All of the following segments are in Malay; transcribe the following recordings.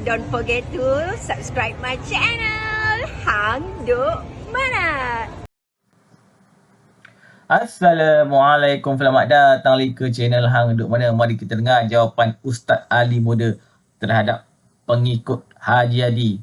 don't forget to subscribe my channel. Hang Duk Mana. Assalamualaikum, selamat datang lagi ke channel Hang Duk Mana. Mari kita dengar jawapan Ustaz Ali Muda terhadap pengikut Haji Hadi.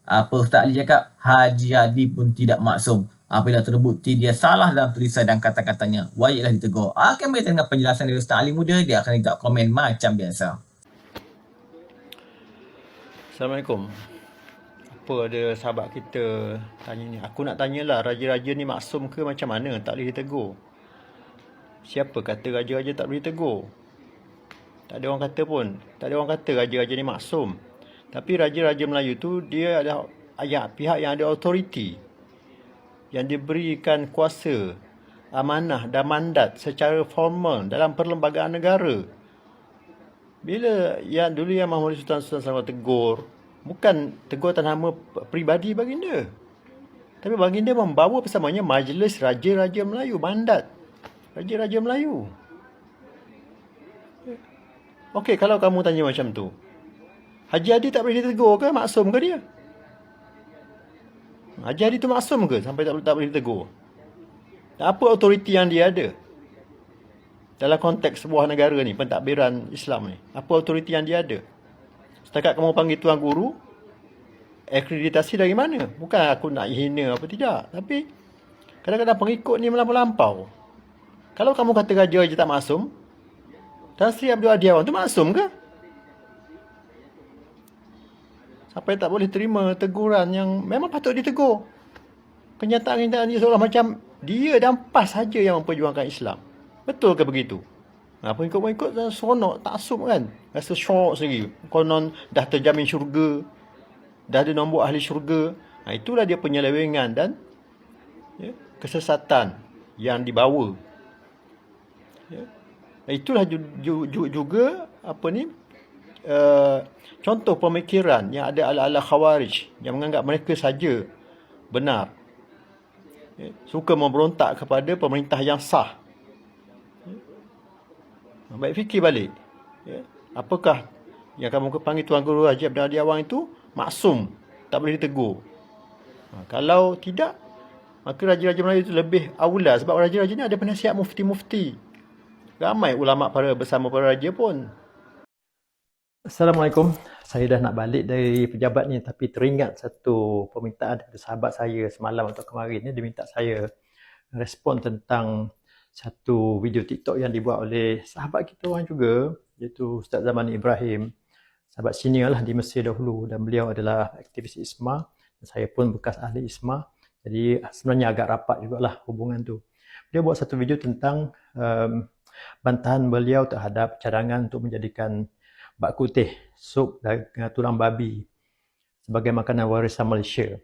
Apa Ustaz Ali cakap? Haji Hadi pun tidak maksum. Apabila terbukti dia salah dalam tulisan dan kata-katanya, wajiblah ditegur. Akan berita dengan penjelasan dari Ustaz Ali Muda, dia akan letak komen macam biasa. Assalamualaikum. Apa ada sahabat kita tanya ni, aku nak tanyalah, raja-raja ni maksum ke macam mana tak boleh ditegur? Siapa kata raja-raja tak boleh ditegur? Tak ada orang kata pun. Tak ada orang kata raja-raja ni maksum. Tapi raja-raja Melayu tu dia ada pihak yang ada autoriti, yang diberikan kuasa, amanah dan mandat secara formal dalam perlembagaan negara. Bila yang dulu yang Mahmud Sultan Selangor tegur, bukan tegur atas nama peribadi baginda, tapi baginda membawa bersamanya Majlis Raja-Raja Melayu, mandat Raja-Raja Melayu. Okey, kalau kamu tanya macam tu, Haji Hadi tak boleh ditegur ke? Maksum ke dia? Haji Hadi tu maksum ke sampai tak boleh ditegur? Apa autoriti yang dia ada dalam konteks sebuah negara ni, pentadbiran Islam ni? Apa autoriti yang dia ada? Setakat kamu panggil tuan guru, akreditasi dari mana? Bukan aku nak hina apa tidak, tapi kadang-kadang pengikut ni melampau-lampau. Kalau kamu kata raja-raja tak maksum, Tan Sri Abdul Hadi Awang tu maksum ke? Sampai tak boleh terima teguran yang memang patut ditegur. Kenyataan-kenyataan dia seolah macam dia dan PAS saja yang memperjuangkan Islam. Betul ke begitu? Pengikut-pengikut seronok, taksub kan? Rasa syok sendiri. Konon dah terjamin syurga, dah ada nombor ahli syurga. Itulah dia penyelewengan dan kesesatan yang dibawa. Itulah juga contoh pemikiran yang ada ala-ala Khawarij yang menganggap mereka saja benar. Suka memberontak kepada pemerintah yang sah. Baik fikir balik. Apakah yang kamu panggil Tuan Guru Haji Abdul Hadi Awang itu maksum, tak boleh ditegur? Kalau tidak, maka raja-raja Melayu itu lebih aula, sebab raja-raja ni ada penasihat mufti-mufti. Ramai ulama' bersama para raja pun. Assalamualaikum. Saya dah nak balik dari pejabat ni, tapi teringat satu permintaan dari sahabat saya semalam atau kemarin ni. Dia minta saya respon tentang satu video TikTok yang dibuat oleh sahabat kita orang juga, iaitu Ustaz Zamani Ibrahim. Sahabat senior lah di Mesir dahulu, dan beliau adalah aktivis ISMA. Dan saya pun bekas ahli ISMA. Jadi sebenarnya agak rapat jugalah hubungan tu. Dia buat satu video tentang bantahan beliau terhadap cadangan untuk menjadikan bak kutih, sup dengan tulang babi sebagai makanan warisan Malaysia.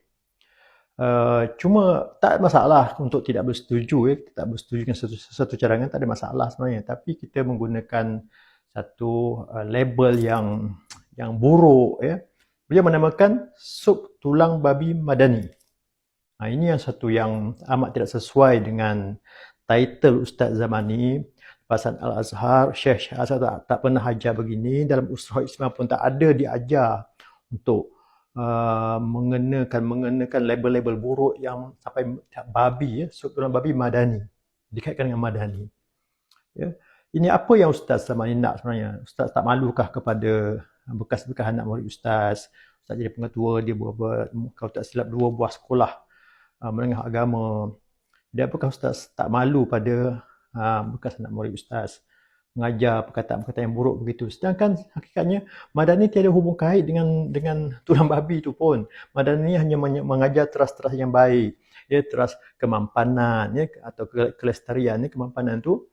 Cuma tak ada masalah untuk tidak bersetuju. Kita tak bersetuju dengan satu cadangan, tak ada masalah sebenarnya. Tapi kita menggunakan satu label yang buruk. Beliau menamakan sup tulang babi Madani. Ini yang satu yang amat tidak sesuai dengan title Ustaz Zamani. Pasan Al-Azhar, Syekh Azhar tak pernah ajar begini. Dalam Usrah Islam pun tak ada diajar untuk mengenakan label-label buruk yang sampai babi, sup tulang babi Madani, dikaitkan dengan Madani. Ini apa yang Ustaz Zamani nak sebenarnya? Ustaz tak malukah kepada bekas-bekas anak murid Ustaz? Ustaz jadi pengetua, dia kalau tak silap 2 buah sekolah menengah agama. Dan apakah Ustaz tak malu pada bekas anak murid Ustaz mengajar perkataan-perkataan yang buruk begitu? Sedangkan hakikatnya Madani tiada hubung kait dengan tulang babi itu pun. Madani hanya mengajar teras-teras yang baik, teras kemampanan, atau kelestarian. Kemampanan tu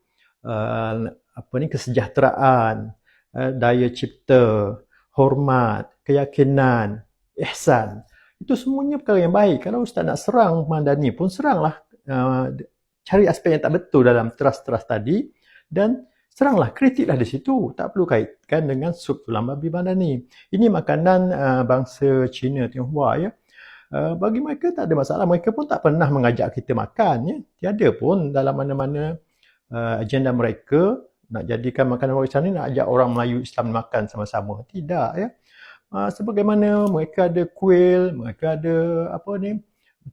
kesejahteraan, daya cipta, hormat, keyakinan, ihsan. Itu semuanya perkara yang baik. Kalau Ustaz nak serang Madani pun seranglah, cari aspek yang tak betul dalam teras-teras tadi dan seranglah, kritiklah di situ. Tak perlu kaitkan dengan sup tulang babi Madani. Ini makanan bangsa Cina, Tionghoa. Bagi mereka tak ada masalah. Mereka pun tak pernah mengajak kita makan. Tiada pun dalam mana-mana agenda mereka nak jadikan makanan warisan ni, nak ajak orang Melayu Islam makan sama-sama. Tidak. sebagaimana mereka ada kuil, mereka ada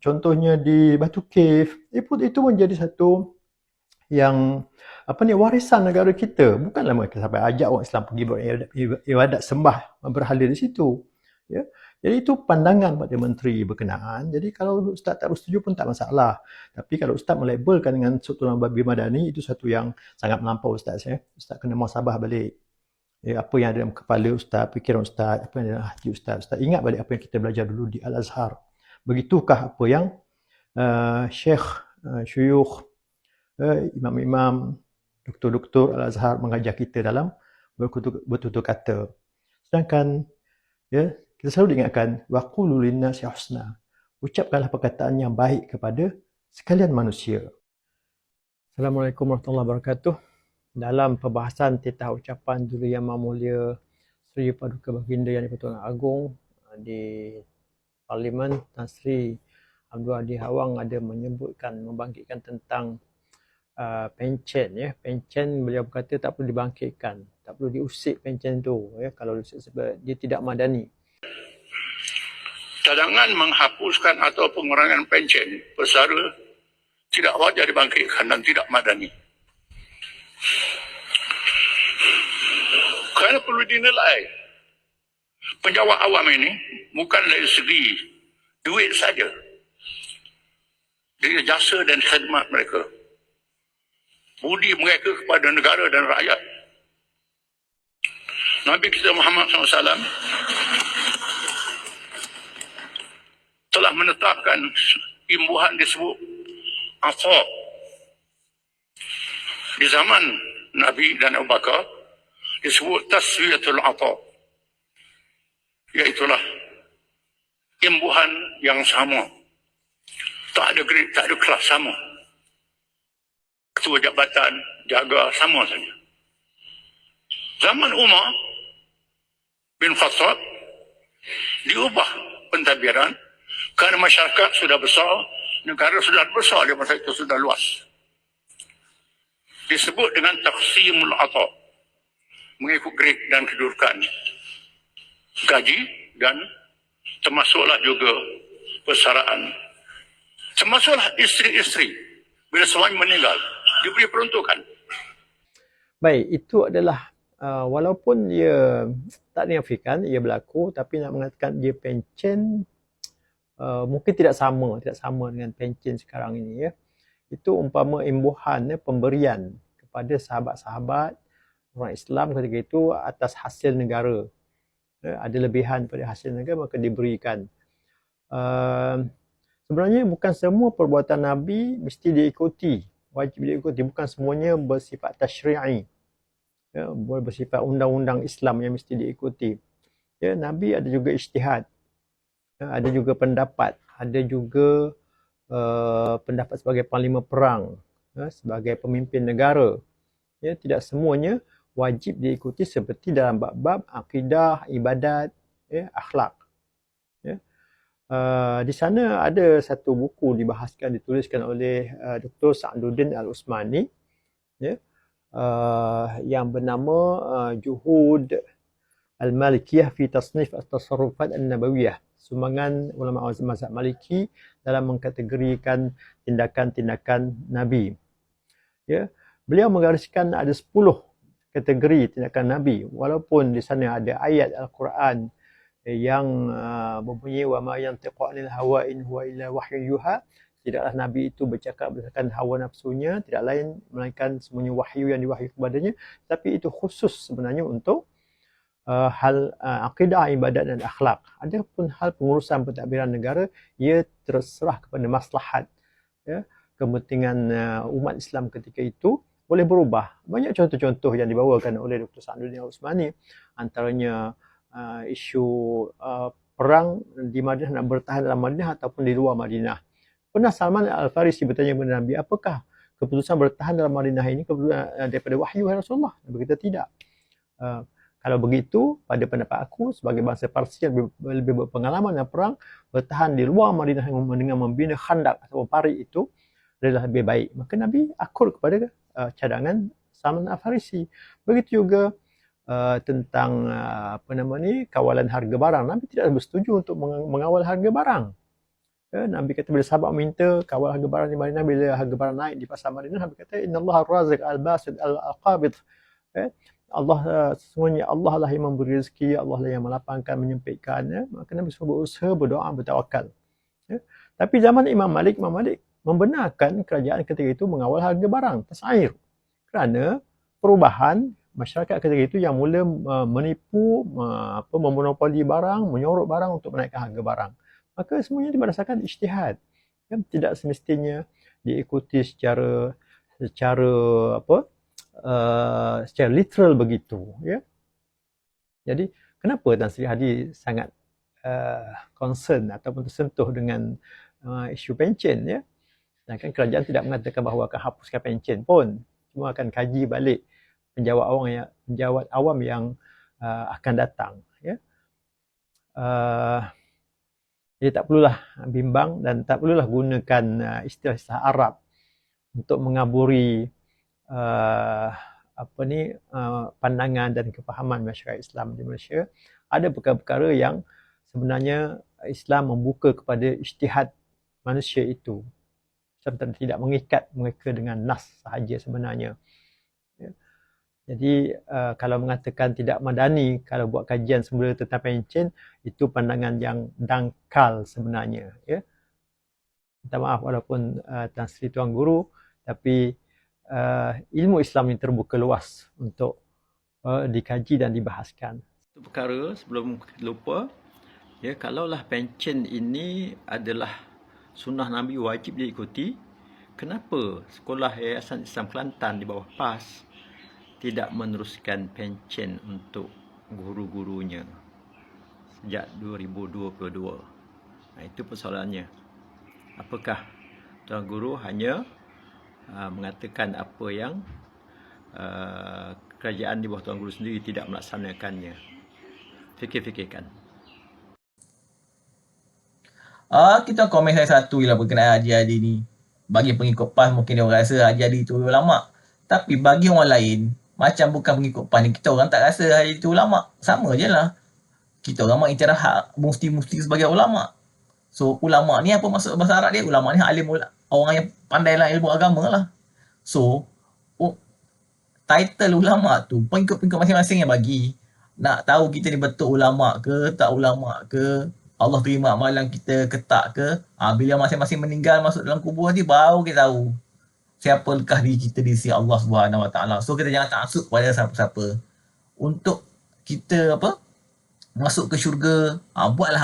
contohnya di Batu Cave. Itu menjadi satu yang warisan negara kita. Bukanlah mereka sampai ajak orang Islam pergi beribadat sembah berhala di situ. Ya. Jadi itu pandangan pada menteri berkenaan. Jadi kalau Ustaz tak bersetuju pun tak masalah. Tapi kalau Ustaz melabelkan dengan Sultan Babi Madani, itu satu yang sangat melampau Ustaz. Ustaz kena muhasabah balik. Apa yang ada dalam kepala Ustaz, fikiran Ustaz, apa yang ada dalam hati Ustaz. Ustaz ingat balik apa yang kita belajar dulu di Al-Azhar. Begitukah apa yang Syekh, syuyukh, imam-imam, doktor-doktor Al-Azhar mengajar kita dalam bertutur kata. Sedangkan kita selalu diingatkan waqulu linnasi husna. Ucapkanlah perkataan yang baik kepada sekalian manusia. Assalamualaikum warahmatullahi wabarakatuh. Dalam perbahasan titah ucapan Duli Yang Mulia Sri Paduka Baginda Yang di-Pertuan Agong di Parlimen, Tan Sri Abdul Hadi Hawang ada membangkitkan tentang pencen. Pencen beliau berkata tak perlu dibangkitkan, tak perlu diusik pencen tu kalau sebab dia tidak madani. Cadangan menghapuskan atau pengurangan pencen persara tidak wajar dibangkitkan dan tidak madani. Kerana perlu dinilai penjawat awam ini bukan dari segi duit saja, dari jasa dan khidmat mereka, budi mereka kepada negara dan rakyat. Nabi kita Muhammad SAW telah menetapkan imbuhan disebut Atha. Di zaman Nabi dan Abu Bakar disebut Taswiyatul Atha, iaitulah imbuhan yang sama, tak ada grade, tak ada kelas, sama. Ketua jabatan, jaga, sama saja. Zaman Umar bin Khattab diubah pentadbiran kerana masyarakat sudah besar, negara sudah besar, di masa itu sudah luas. Disebut dengan Taqsimul Atha, mengikut grade dan kedudukan, gaji, dan termasuklah juga persaraan. Termasuklah isteri-isteri, bila suami meninggal, diberi peruntukan. Baik, itu adalah walaupun ia tak dinafikan, ia berlaku, tapi nak mengatakan dia pencen mungkin tidak sama dengan pencen sekarang ini. Itu umpama imbuhan, pemberian kepada sahabat-sahabat orang Islam ketika itu atas hasil negara. Ada lebihan pada hasil negara, maka diberikan. Sebenarnya bukan semua perbuatan Nabi mesti diikuti, wajib diikuti. Bukan semuanya bersifat tasyri'i, bersifat undang-undang Islam yang mesti diikuti. Nabi ada juga ijtihad, ada juga pendapat, ada juga pendapat sebagai panglima perang, sebagai pemimpin negara. Tidak semuanya wajib diikuti seperti dalam bab-bab akidah, ibadat, akhlak. Di sana ada satu buku dituliskan oleh Dr. Sa'duddin Al-Usmani, yang bernama Juhud Al-Malikiyah fi Tasnif At-Tasarrufat An-Nabawiyah, sumbangan ulama mazhab Maliki dalam mengkategorikan tindakan-tindakan Nabi. Beliau menggariskan ada 10 kategori tindakan Nabi, walaupun di sana ada ayat Al-Quran yang berbunyi wa ma yantiqu 'anil hawa in huwa illa wahyun yuha. Tidaklah Nabi itu bercakap berdasarkan hawa nafsunya, tidak lain melainkan semuanya wahyu yang diwahyui kepadanya. Tapi itu khusus sebenarnya untuk hal akidah, ibadat dan akhlak. Adapun hal pengurusan pentadbiran negara, ia terserah kepada maslahat, kepentingan umat Islam ketika itu, boleh berubah. Banyak contoh-contoh yang dibawakan oleh Dr. Sa'duddin Al-Usmani, antaranya isu perang di Madinah, nak bertahan dalam Madinah ataupun di luar Madinah. Pernah Salman Al-Farisi bertanya kepada Nabi, apakah keputusan bertahan dalam Madinah ini keputusan daripada wahyu Rasulullah? Nabi kata tidak. Kalau begitu, pada pendapat aku, sebagai bangsa Parsi yang lebih berpengalaman dalam perang, bertahan di luar Madinah dengan membina khandak atau parit itu adalah lebih baik. Maka Nabi akur kepada cadangan Salman Al-Farisi. Begitu juga tentang kawalan harga barang. Nabi tidak bersetuju untuk mengawal harga barang. Nabi kata bila sahabat minta kawal harga barang di Madinah, bila harga barang naik di pasar Madinah, Nabi kata innallaha ar-raziq al-basid al-qabid. Allah, sesungguhnya Allah lah yang memberi rezeki, Allah lah yang melapangkan, menyempitkan. Maka Nabi suruh berusaha, berdoa, bertawakal. Tapi zaman Imam Malik membenarkan kerajaan ketika itu mengawal harga barang, tasair. Kerana perubahan masyarakat ketika itu yang mula menipu, memonopoli barang, menyorot barang untuk menaikkan harga barang. Maka semuanya berdasarkan ijtihad. Tidak semestinya diikuti secara literal begitu. Jadi kenapa Tan Sri Hadi sangat concern ataupun tersentuh dengan isu pencen? Sedangkan kerajaan tidak mengatakan bahawa akan hapuskan pencen pun, cuma akan kaji balik penjawat awam yang akan datang. Jadi tak perlulah bimbang dan tak perlulah gunakan istilah-istilah Arab untuk mengaburi pandangan dan kefahaman masyarakat Islam di Malaysia. Ada perkara-perkara yang sebenarnya Islam membuka kepada ijtihad manusia itu. Islam tidak mengikat mereka dengan nas sahaja sebenarnya. Jadi kalau mengatakan tidak madani, kalau buat kajian semula tentang pencen, itu pandangan yang dangkal sebenarnya. Minta maaf walaupun Tan Sri Tuan Guru, tapi ilmu Islam ini terbuka luas untuk dikaji dan dibahaskan. Satu perkara sebelum lupa, kalaulah pencen ini adalah sunnah Nabi wajib diikuti, kenapa Sekolah Yayasan Islam Kelantan di bawah PAS tidak meneruskan pencen untuk guru-gurunya sejak 2022? Itu persoalannya. Apakah Tuan Guru hanya mengatakan apa yang kerajaan di bawah Tuan Guru sendiri tidak melaksanakannya? Fikir-fikirkan. Kita komen saya satu ialah berkenaan Haji Hadi ni. Bagi pengikut PAS mungkin dia orang rasa Haji Hadi itu ulama. Tapi bagi orang lain, macam bukan pengikut PAS ni, kita orang tak rasa Haji itu ulama. Sama je lah. Kita orang mengiktiraf mufti-mufti sebagai ulama. So ulama ni apa maksud bahasa Arab dia? Ulama ni alim, orang yang pandai lah ilmu agama lah. So title ulama tu pengikut-pengikut masing-masing yang bagi. Nak tahu kita ni betul ulama ke tak ulama ke, Allah terima amalan kita ke tak ke, bila masing-masing meninggal masuk dalam kubur nanti baru kita tahu siapakah diri kita di sisi Allah Subhanahu Wa Taala. So kita jangan taksub pada siapa-siapa. Untuk kita masuk ke syurga, buatlah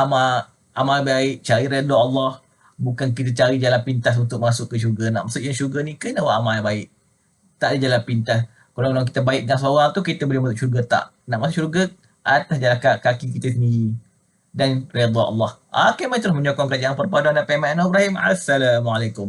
amal baik, cari redha Allah. Bukan kita cari jalan pintas untuk masuk ke syurga. Nak masuk yang syurga ni kena buat amal baik. Tak ada jalan pintas. Kalau kita baik dengan seorang tu, kita boleh masuk syurga. Tak. Nak masuk syurga atas jalan kaki kita sendiri. Dan redha Allah. Kami terus menyokong kerajaan perpaduan dan PMN Ibrahim. Assalamualaikum.